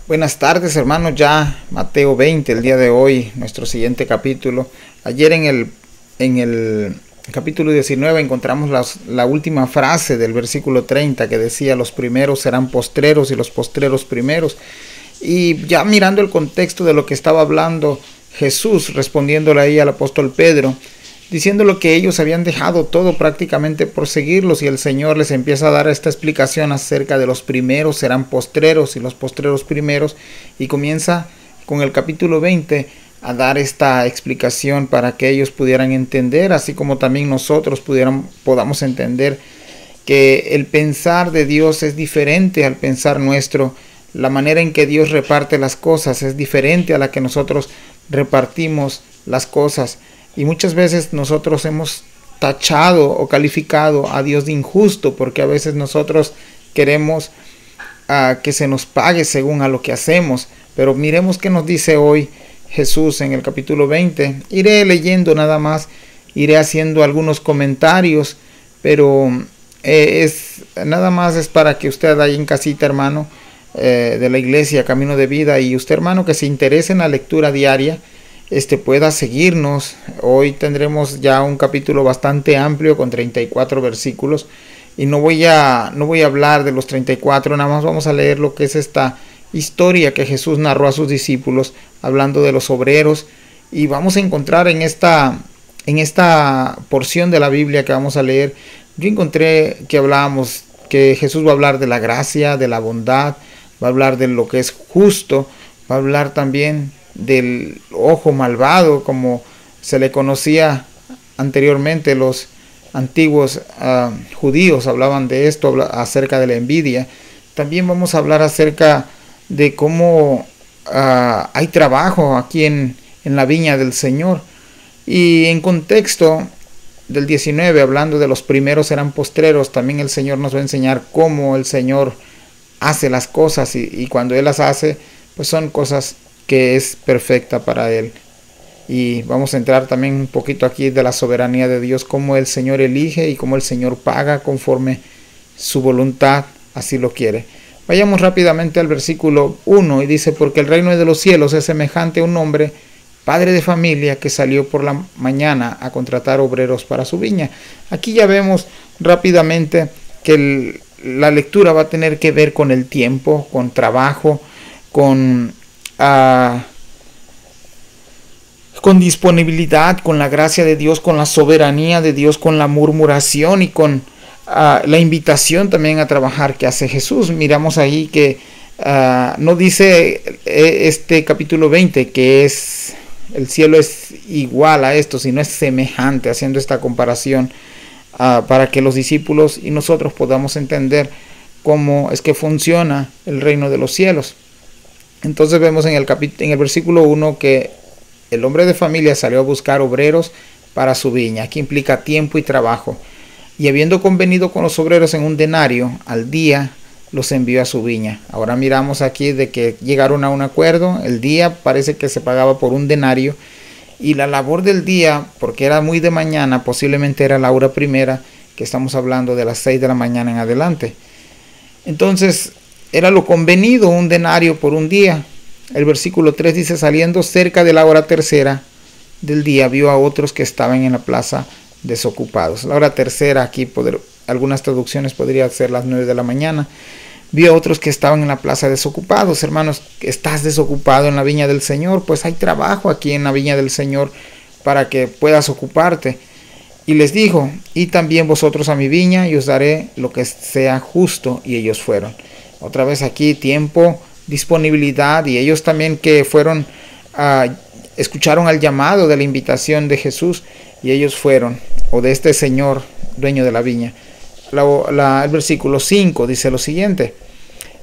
Buenas tardes, hermanos. Ya Mateo 20, el día de hoy, nuestro siguiente capítulo. Ayer en el capítulo 19 encontramos la última frase del versículo 30 que decía: los primeros serán postreros y los postreros primeros. Y ya mirando el contexto de lo que estaba hablando Jesús, respondiéndole ahí al apóstol Pedro, diciéndole que ellos habían dejado todo prácticamente por seguirlos, y el Señor les empieza a dar esta explicación acerca de los primeros serán postreros y los postreros primeros, y comienza con el capítulo 20 a dar esta explicación para que ellos pudieran entender, así como también nosotros podamos entender que el pensar de Dios es diferente al pensar nuestro. La manera en que Dios reparte las cosas es diferente a la que nosotros repartimos las cosas. Y muchas veces nosotros hemos tachado o calificado a Dios de injusto, porque a veces nosotros queremos que se nos pague según a lo que hacemos. Pero miremos qué nos dice hoy Jesús en el capítulo 20. Iré leyendo nada más, iré haciendo algunos comentarios, pero nada más es para que usted ahí en casita, hermano, de la iglesia Camino de Vida, y usted, hermano, que se interese en la lectura diaria, pueda seguirnos. Hoy tendremos ya un capítulo bastante amplio con 34 versículos, y no voy a hablar de los 34, nada más vamos a leer lo que es esta historia que Jesús narró a sus discípulos, hablando de los obreros, y vamos a encontrar en esta porción de la Biblia que vamos a leer. Yo encontré que hablábamos que Jesús va a hablar de la gracia, de la bondad, va a hablar de lo que es justo, va a hablar también del ojo malvado, como se le conocía anteriormente. Los antiguos judíos hablaban de esto, acerca de la envidia. También vamos a hablar acerca de cómo hay trabajo aquí en la viña del Señor. Y en contexto del 19, hablando de los primeros serán postreros, también el Señor nos va a enseñar cómo el Señor hace las cosas, y cuando Él las hace, pues son cosas que es perfecta para Él. Y vamos a entrar también un poquito aquí de la soberanía de Dios, cómo el Señor elige y cómo el Señor paga conforme su voluntad así lo quiere. Vayamos rápidamente al versículo 1, y dice: porque el reino de los cielos es semejante a un hombre, padre de familia, que salió por la mañana a contratar obreros para su viña. Aquí ya vemos rápidamente que la lectura va a tener que ver con el tiempo, con trabajo, con disponibilidad, con la gracia de Dios, con la soberanía de Dios, con la murmuración y con la invitación también a trabajar que hace Jesús. Miramos ahí que no dice este capítulo 20 que el cielo es igual a esto, sino es semejante, haciendo esta comparación para que los discípulos y nosotros podamos entender cómo es que funciona el reino de los cielos. Entonces vemos en el versículo 1 que el hombre de familia salió a buscar obreros para su viña. Aquí implica tiempo y trabajo. Y habiendo convenido con los obreros en un denario al día, los envió a su viña. Ahora miramos aquí de que llegaron a un acuerdo. El día parece que se pagaba por un denario, y la labor del día, porque era muy de mañana, posiblemente era la hora primera, que estamos hablando de las 6 de la mañana en adelante. Entonces era lo convenido, un denario por un día. El versículo 3 dice: saliendo cerca de la hora tercera del día, vio a otros que estaban en la plaza desocupados. La hora tercera aquí, algunas traducciones podría ser las 9 de la mañana. Vio a otros que estaban en la plaza desocupados. Hermanos, ¿estás desocupado en la viña del Señor? Pues hay trabajo aquí en la viña del Señor para que puedas ocuparte. Y les dijo: y también vosotros a mi viña, y os daré lo que sea justo. Y ellos fueron. Otra vez aquí tiempo, disponibilidad, y ellos también que fueron, escucharon al llamado de la invitación de Jesús, y ellos fueron, o de este Señor, dueño de la viña. El versículo 5 dice lo siguiente.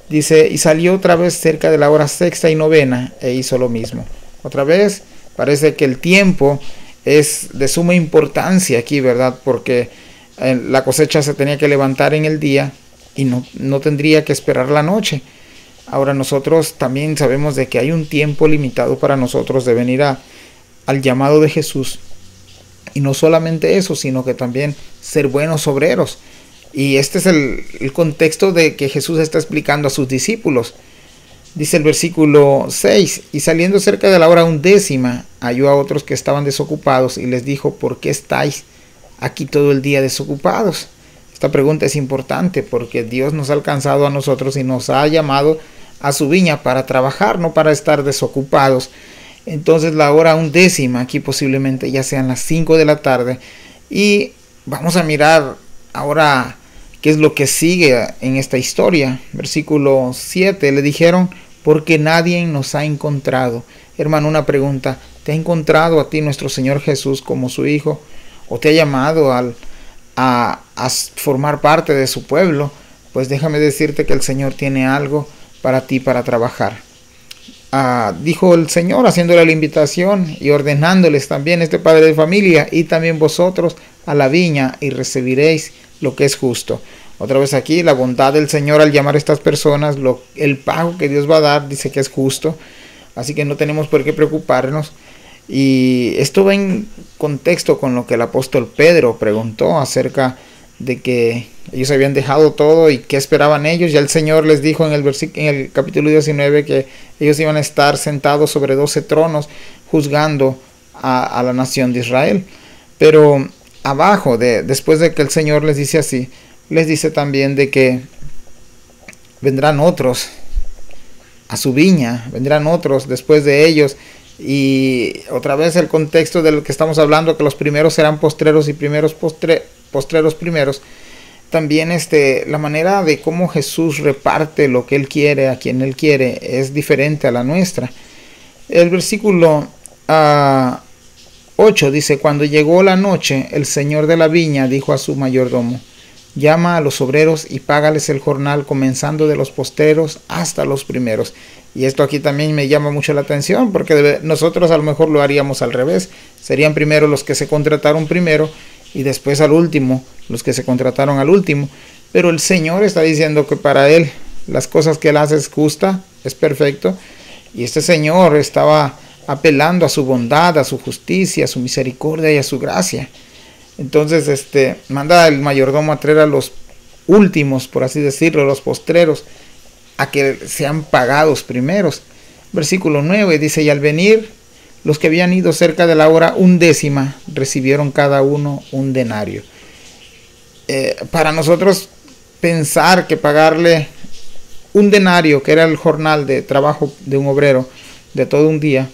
Dice: y salió otra vez cerca de la hora sexta y novena, e hizo lo mismo. Otra vez parece que el tiempo es de suma importancia aquí, ¿verdad? Porque la cosecha se tenía que levantar en el día, y no tendría que esperar la noche. Ahora nosotros también sabemos de que hay un tiempo limitado para nosotros de venir al llamado de Jesús. Y no solamente eso, sino que también ser buenos obreros. Y este es el contexto de que Jesús está explicando a sus discípulos. Dice el versículo 6, y saliendo cerca de la hora 11, halló a otros que estaban desocupados y les dijo, ¿por qué estáis aquí todo el día desocupados? Esta pregunta es importante porque Dios nos ha alcanzado a nosotros y nos ha llamado a su viña para trabajar, no para estar desocupados. Entonces la hora 11, aquí posiblemente ya sean las 5 de la tarde, y vamos a mirar ahora qué es lo que sigue en esta historia. Versículo 7, le dijeron, porque nadie nos ha encontrado. Hermano, una pregunta, ¿te ha encontrado a ti nuestro Señor Jesús como su Hijo? ¿O te ha llamado a formar parte de su pueblo? Pues déjame decirte que el Señor tiene algo para ti para trabajar. Dijo el Señor haciéndole la invitación y ordenándoles también este padre de familia, y también vosotros a la viña y recibiréis lo que es justo. Otra vez aquí la bondad del Señor al llamar a estas personas, el pago que Dios va a dar dice que es justo, así que no tenemos por qué preocuparnos. Y esto va en contexto con lo que el apóstol Pedro preguntó acerca de que ellos habían dejado todo y qué esperaban ellos. Ya el Señor les dijo en el capítulo 19 que ellos iban a estar sentados sobre 12 tronos juzgando a la nación de Israel. Pero abajo, después de que el Señor les dice así, les dice también de que vendrán otros a su viña, vendrán otros después de ellos. Y otra vez el contexto de lo que estamos hablando, que los primeros serán postreros y postreros primeros. También la manera de cómo Jesús reparte lo que Él quiere a quien Él quiere es diferente a la nuestra. El versículo 8 dice, cuando llegó la noche, el señor de la viña dijo a su mayordomo, llama a los obreros y págales el jornal, comenzando de los postreros hasta los primeros. Y esto aquí también me llama mucho la atención, porque nosotros a lo mejor lo haríamos al revés. Serían primero los que se contrataron primero y después al último los que se contrataron al último. Pero el Señor está diciendo que para Él las cosas que Él hace es justa, es perfecto. Y este Señor estaba apelando a su bondad, a su justicia, a su misericordia y a su gracia. Entonces manda el mayordomo a traer a los últimos, por así decirlo, los postreros, a que sean pagados primeros. Versículo 9 dice, y al venir los que habían ido cerca de la hora 11 recibieron cada uno un denario. Para nosotros pensar que pagarle un denario, que era el jornal de trabajo de un obrero de todo un día,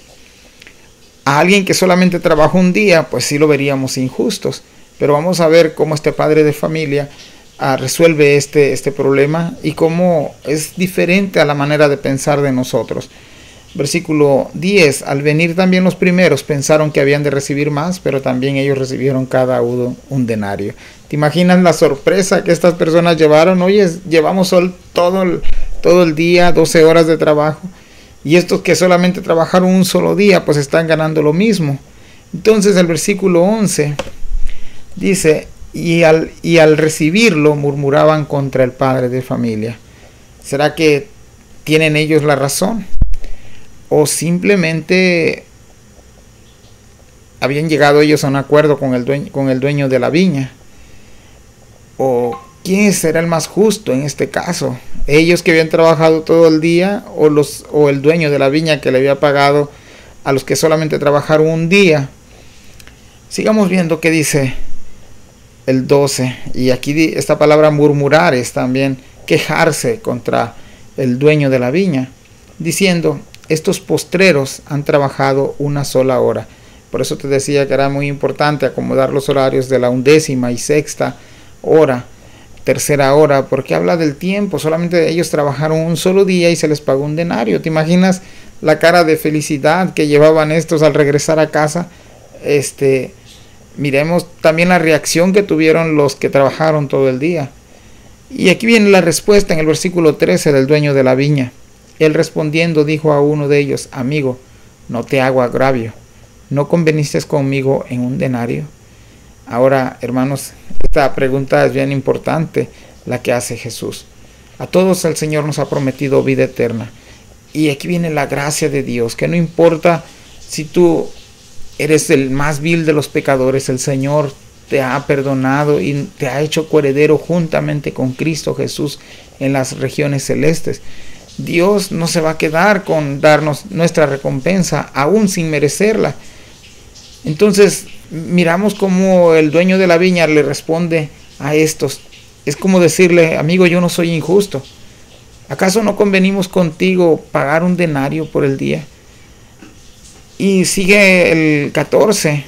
a alguien que solamente trabajó un día, pues sí lo veríamos injustos. Pero vamos a ver cómo este padre de familia resuelve este problema y cómo es diferente a la manera de pensar de nosotros. Versículo 10, al venir también los primeros pensaron que habían de recibir más, pero también ellos recibieron cada uno un denario. ¿Te imaginas la sorpresa que estas personas llevaron? Oye, llevamos todo el día, 12 horas de trabajo, y estos que solamente trabajaron un solo día, pues están ganando lo mismo. Entonces el versículo 11 dice, y al recibirlo murmuraban contra el padre de familia. ¿Será que tienen ellos la razón? ¿O simplemente habían llegado ellos a un acuerdo con el dueño de la viña? ¿O quién será el más justo en este caso? ¿Ellos que habían trabajado todo el día o el dueño de la viña que le había pagado a los que solamente trabajaron un día? Sigamos viendo qué dice el 12. Y aquí esta palabra murmurar es también quejarse contra el dueño de la viña, diciendo, estos postreros han trabajado una sola hora. Por eso te decía que era muy importante acomodar los horarios de la 11ª y 6ª hora, tercera hora, porque habla del tiempo. Solamente ellos trabajaron un solo día y se les pagó un denario. ¿Te imaginas la cara de felicidad que llevaban estos al regresar a casa? Miremos también la reacción que tuvieron los que trabajaron todo el día. Y aquí viene la respuesta en el versículo 13 del dueño de la viña. Él respondiendo dijo a uno de ellos, amigo, no te hago agravio, ¿no conveniste conmigo en un denario? Ahora, hermanos, esta pregunta es bien importante, la que hace Jesús. A todos el Señor nos ha prometido vida eterna. Y aquí viene la gracia de Dios, que no importa si tú eres el más vil de los pecadores, el Señor te ha perdonado y te ha hecho coheredero juntamente con Cristo Jesús en las regiones celestes. Dios no se va a quedar con darnos nuestra recompensa, aún sin merecerla. Entonces miramos cómo el dueño de la viña le responde a estos. Es como decirle: amigo, yo no soy injusto. ¿Acaso no convenimos contigo pagar un denario por el día? Y sigue el 14.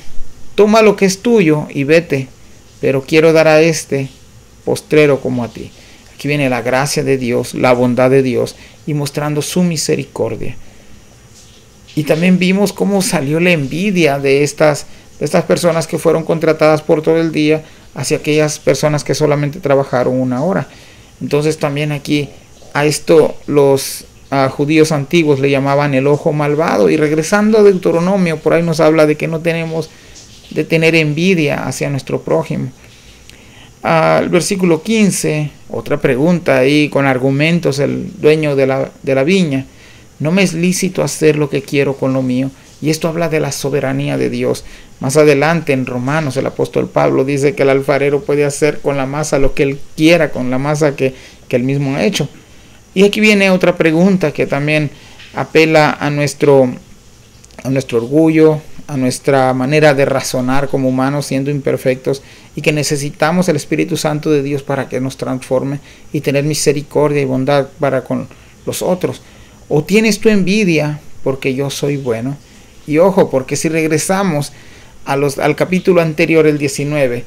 Toma lo que es tuyo y vete, pero quiero dar a este postrero como a ti. Aquí viene la gracia de Dios, la bondad de Dios, y mostrando su misericordia. Y también vimos cómo salió la envidia de estas personas que fueron contratadas por todo el día hacia aquellas personas que solamente trabajaron 1 hora. Entonces también aquí a esto los judíos antiguos le llamaban el ojo malvado. Y regresando a Deuteronomio, por ahí nos habla de que no tenemos de tener envidia hacia nuestro prójimo. Al versículo 15, otra pregunta ahí con argumentos, el dueño de la viña: no me es lícito hacer lo que quiero con lo mío. Y esto habla de la soberanía de Dios. Más adelante en Romanos el apóstol Pablo dice que el alfarero puede hacer con la masa lo que él quiera, con la masa que él mismo ha hecho. Y aquí viene otra pregunta que también apela a nuestro orgullo, a nuestra manera de razonar como humanos siendo imperfectos, y que necesitamos el Espíritu Santo de Dios para que nos transforme y tener misericordia y bondad para con los otros. ¿O tienes tu envidia porque yo soy bueno? Y ojo, porque si regresamos al capítulo anterior, el 19,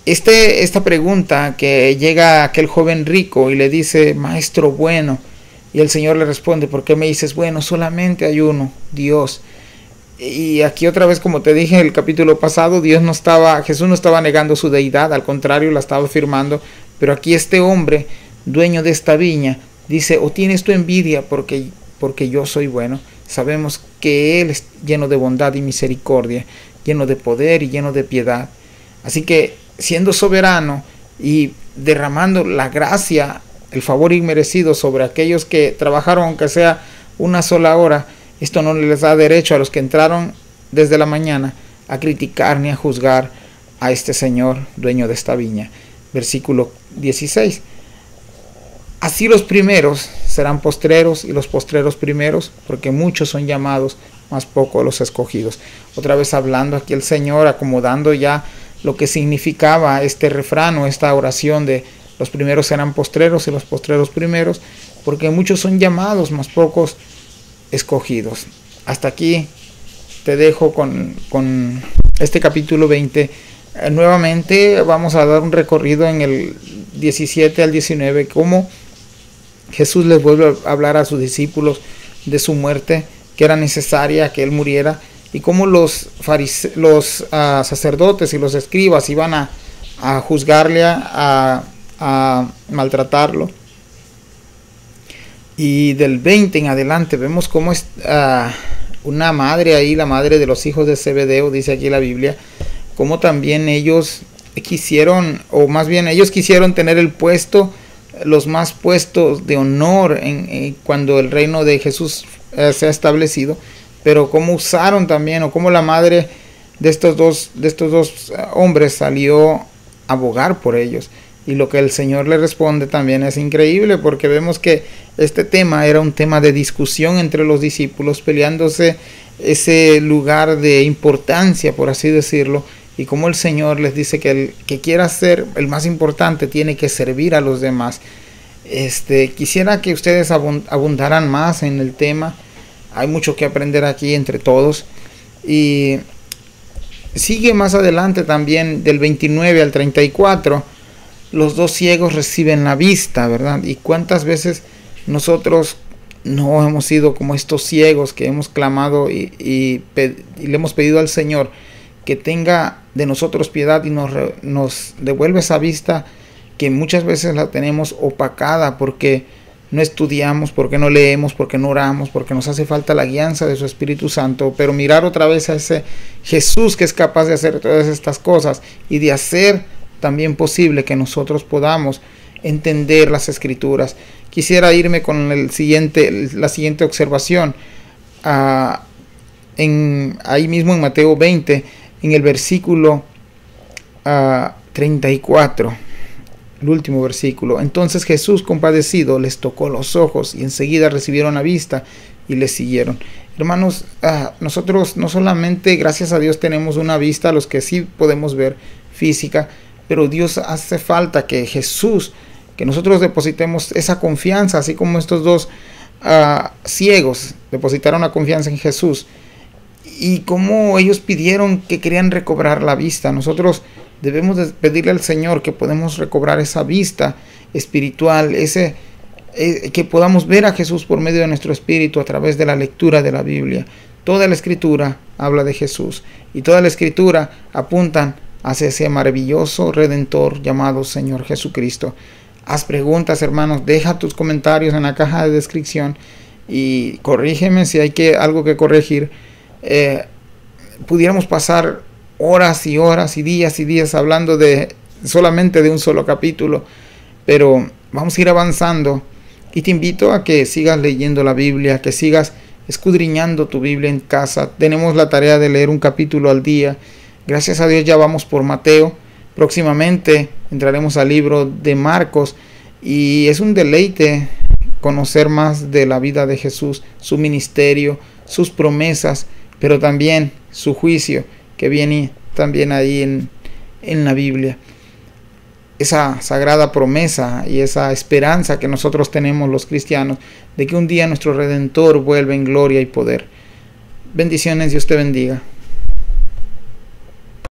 esta pregunta que llega a aquel joven rico y le dice: maestro bueno, y el Señor le responde: ¿por qué me dices bueno? Solamente hay uno, Dios. Y aquí otra vez, como te dije en el capítulo pasado, Jesús no estaba negando su deidad, al contrario, la estaba afirmando. Pero aquí este hombre, dueño de esta viña, dice: ¿o tienes tu envidia porque yo soy bueno? Sabemos que Él es lleno de bondad y misericordia, lleno de poder y lleno de piedad. Así que, siendo soberano y derramando la gracia, el favor inmerecido sobre aquellos que trabajaron aunque sea 1 sola hora, esto no les da derecho a los que entraron desde la mañana a criticar ni a juzgar a este Señor, dueño de esta viña. Versículo 16. Así los primeros serán postreros y los postreros primeros, porque muchos son llamados, mas pocos los escogidos. Otra vez hablando aquí el Señor, acomodando ya lo que significaba este refrán o esta oración de los primeros serán postreros y los postreros primeros, porque muchos son llamados, mas pocos escogidos. Hasta aquí te dejo con este capítulo 20. Nuevamente vamos a dar un recorrido en el 17 al 19, cómo Jesús les vuelve a hablar a sus discípulos de su muerte, que era necesaria que Él muriera, y cómo los sacerdotes y los escribas iban a juzgarle, a maltratarlo. Y del 20 en adelante vemos cómo es una madre ahí, la madre de los hijos de Zebedeo, dice aquí la Biblia, cómo también ellos quisieron tener el puesto, los más puestos de honor cuando el reino de Jesús se ha establecido, pero cómo usaron también, o cómo la madre de estos dos hombres salió a abogar por ellos. Y lo que el Señor le responde también es increíble, porque vemos que este tema era un tema de discusión entre los discípulos, peleándose ese lugar de importancia, por así decirlo, y como el Señor les dice que el que quiera ser el más importante tiene que servir a los demás. Quisiera que ustedes abundaran más en el tema. Hay mucho que aprender aquí entre todos. Y sigue más adelante también del 29 al 34. Los dos ciegos reciben la vista, ¿verdad? Y cuántas veces nosotros no hemos sido como estos ciegos que hemos clamado y le hemos pedido al Señor que tenga de nosotros piedad y nos devuelve esa vista que muchas veces la tenemos opacada porque no estudiamos, porque no leemos, porque no oramos, porque nos hace falta la guianza de su Espíritu Santo. Pero mirar otra vez a ese Jesús que es capaz de hacer todas estas cosas y de hacer también posible que nosotros podamos entender las Escrituras. Quisiera irme con la siguiente observación. Ahí mismo en Mateo 20, en el versículo 34. el último versículo. Entonces Jesús, compadecido, les tocó los ojos y enseguida recibieron la vista y les siguieron. Hermanos, nosotros no solamente, gracias a Dios, tenemos una vista, los que sí podemos ver física, pero Dios hace falta que Jesús, que nosotros depositemos esa confianza, así como estos dos ciegos depositaron la confianza en Jesús, y como ellos pidieron que querían recobrar la vista. Nosotros debemos de pedirle al Señor que podemos recobrar esa vista espiritual, que podamos ver a Jesús por medio de nuestro espíritu a través de la lectura de la Biblia. Toda la Escritura habla de Jesús y toda la Escritura apuntan hacia ese maravilloso Redentor llamado Señor Jesucristo. Haz preguntas, hermanos, deja tus comentarios en la caja de descripción y corrígeme si hay algo que corregir. Pudiéramos pasar horas y horas y días hablando solamente de un solo capítulo, pero vamos a ir avanzando y te invito a que sigas leyendo la Biblia, que sigas escudriñando tu Biblia en casa. Tenemos la tarea de leer un capítulo al día. Gracias a Dios ya vamos por Mateo. Próximamente entraremos al libro de Marcos y es un deleite conocer más de la vida de Jesús, su ministerio, sus promesas, pero también su juicio que viene también ahí en la Biblia. Esa sagrada promesa y esa esperanza que nosotros tenemos los cristianos de que un día nuestro Redentor vuelve en gloria y poder. Bendiciones, Dios te bendiga.